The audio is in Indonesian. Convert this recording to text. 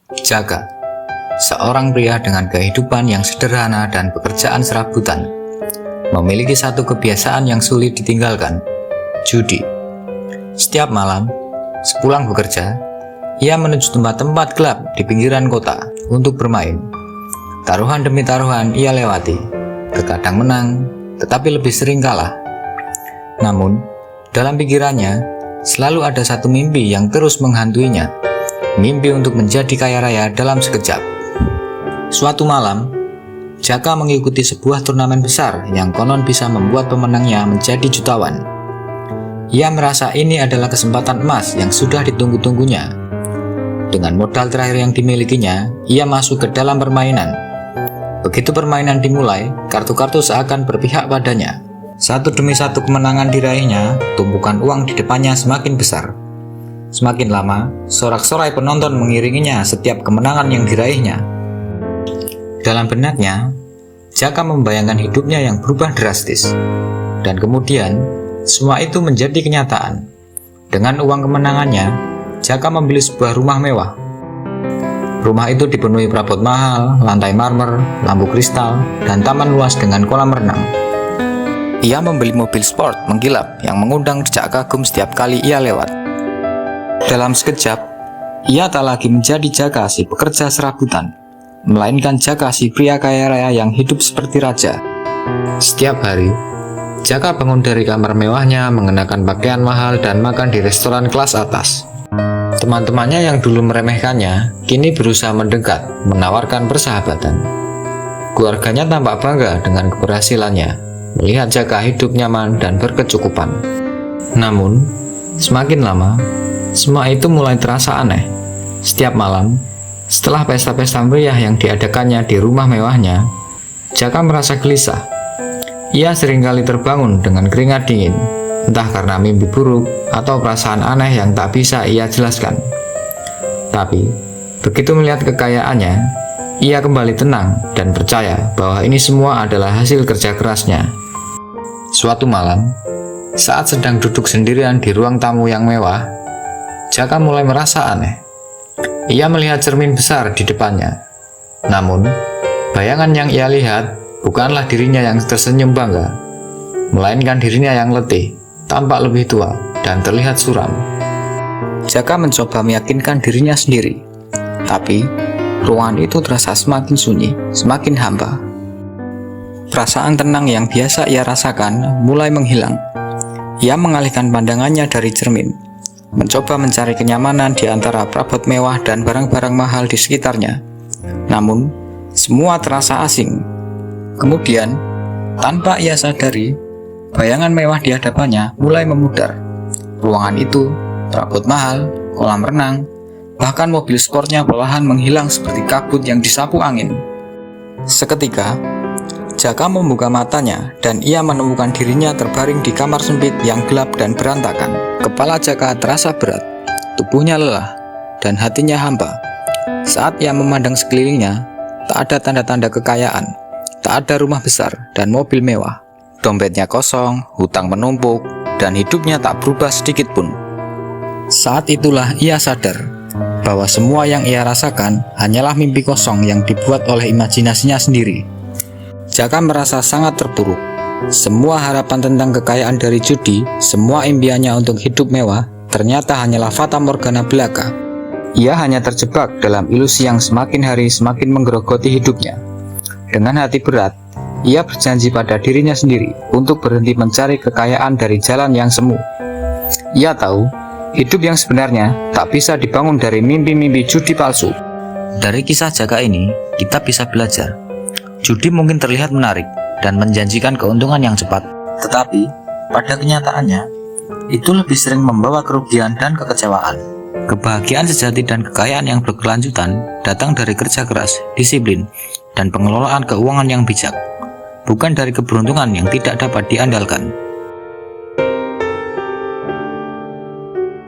Jaka, seorang pria dengan kehidupan yang sederhana dan pekerjaan serabutan, memiliki satu kebiasaan yang sulit ditinggalkan, judi. Setiap malam, sepulang bekerja, ia menuju tempat-tempat gelap di pinggiran kota untuk bermain. Taruhan demi taruhan ia lewati, terkadang menang, tetapi lebih sering kalah. Namun, dalam pikirannya, selalu ada satu mimpi yang terus menghantuinya, mimpi untuk menjadi kaya raya dalam sekejap. Suatu malam, Jaka mengikuti sebuah turnamen besar yang konon bisa membuat pemenangnya menjadi jutawan. Ia merasa ini adalah kesempatan emas yang sudah ditunggu-tunggunya. Dengan modal terakhir yang dimilikinya, ia masuk ke dalam permainan. Begitu permainan dimulai, kartu-kartu seakan berpihak padanya. Satu demi satu kemenangan diraihnya, tumpukan uang di depannya semakin besar. Semakin lama, sorak-sorai penonton mengiringinya setiap kemenangan yang diraihnya. Dalam benaknya, Jaka membayangkan hidupnya yang berubah drastis. Dan kemudian, semua itu menjadi kenyataan. Dengan uang kemenangannya, Jaka membeli sebuah rumah mewah. Rumah itu dipenuhi perabot mahal, lantai marmer, lampu kristal, dan taman luas dengan kolam renang. Ia membeli mobil sport mengkilap yang mengundang decak kagum setiap kali ia lewat. Dalam sekejap, ia tak lagi menjadi Jaka si pekerja serabutan, melainkan Jaka si pria kaya raya yang hidup seperti raja. Setiap hari, Jaka bangun dari kamar mewahnya, mengenakan pakaian mahal dan makan di restoran kelas atas. Teman-temannya yang dulu meremehkannya, kini berusaha mendekat, menawarkan persahabatan. Keluarganya tampak bangga dengan keberhasilannya, melihat Jaka hidup nyaman dan berkecukupan. Namun, semakin lama, semua itu mulai terasa aneh. Setiap malam, setelah pesta-pesta meriah yang diadakannya di rumah mewahnya, Jaka merasa gelisah. Ia seringkali terbangun dengan keringat dingin, entah karena mimpi buruk atau perasaan aneh yang tak bisa ia jelaskan. Tapi, begitu melihat kekayaannya, ia kembali tenang dan percaya bahwa ini semua adalah hasil kerja kerasnya. Suatu malam, saat sedang duduk sendirian di ruang tamu yang mewah, Jaka mulai merasa aneh. Ia melihat cermin besar di depannya. Namun, bayangan yang ia lihat bukanlah dirinya yang tersenyum bangga, melainkan dirinya yang letih, tampak lebih tua, dan terlihat suram. Jaka mencoba meyakinkan dirinya sendiri, tapi ruangan itu terasa semakin sunyi, semakin hampa. Perasaan tenang yang biasa ia rasakan mulai menghilang. Ia mengalihkan pandangannya dari cermin, mencoba mencari kenyamanan di antara perabot mewah dan barang-barang mahal di sekitarnya. Namun, semua terasa asing. Kemudian, tanpa ia sadari, bayangan mewah di hadapannya mulai memudar. Ruangan itu, perabot mahal, kolam renang, bahkan mobil sportnya perlahan menghilang seperti kabut yang disapu angin. Seketika, Jaka membuka matanya dan ia menemukan dirinya terbaring di kamar sempit yang gelap dan berantakan. Kepala Jaka terasa berat, tubuhnya lelah, dan hatinya hampa. Saat ia memandang sekelilingnya, tak ada tanda-tanda kekayaan, tak ada rumah besar dan mobil mewah. Dompetnya kosong, hutang menumpuk, dan hidupnya tak berubah sedikit pun. Saat itulah ia sadar bahwa semua yang ia rasakan hanyalah mimpi kosong yang dibuat oleh imajinasinya sendiri. Jaka merasa sangat terpuruk. Semua harapan tentang kekayaan dari judi, semua impiannya untuk hidup mewah, ternyata hanyalah fata morgana belaka. Ia hanya terjebak dalam ilusi yang semakin hari semakin menggerogoti hidupnya. Dengan hati berat, ia berjanji pada dirinya sendiri untuk berhenti mencari kekayaan dari jalan yang semu. Ia tahu, hidup yang sebenarnya tak bisa dibangun dari mimpi-mimpi judi palsu. Dari kisah Jaka ini, kita bisa belajar. Judi mungkin terlihat menarik dan menjanjikan keuntungan yang cepat, tetapi pada kenyataannya, itu lebih sering membawa kerugian dan kekecewaan. Kebahagiaan sejati dan kekayaan yang berkelanjutan datang dari kerja keras, disiplin, dan pengelolaan keuangan yang bijak, bukan dari keberuntungan yang tidak dapat diandalkan.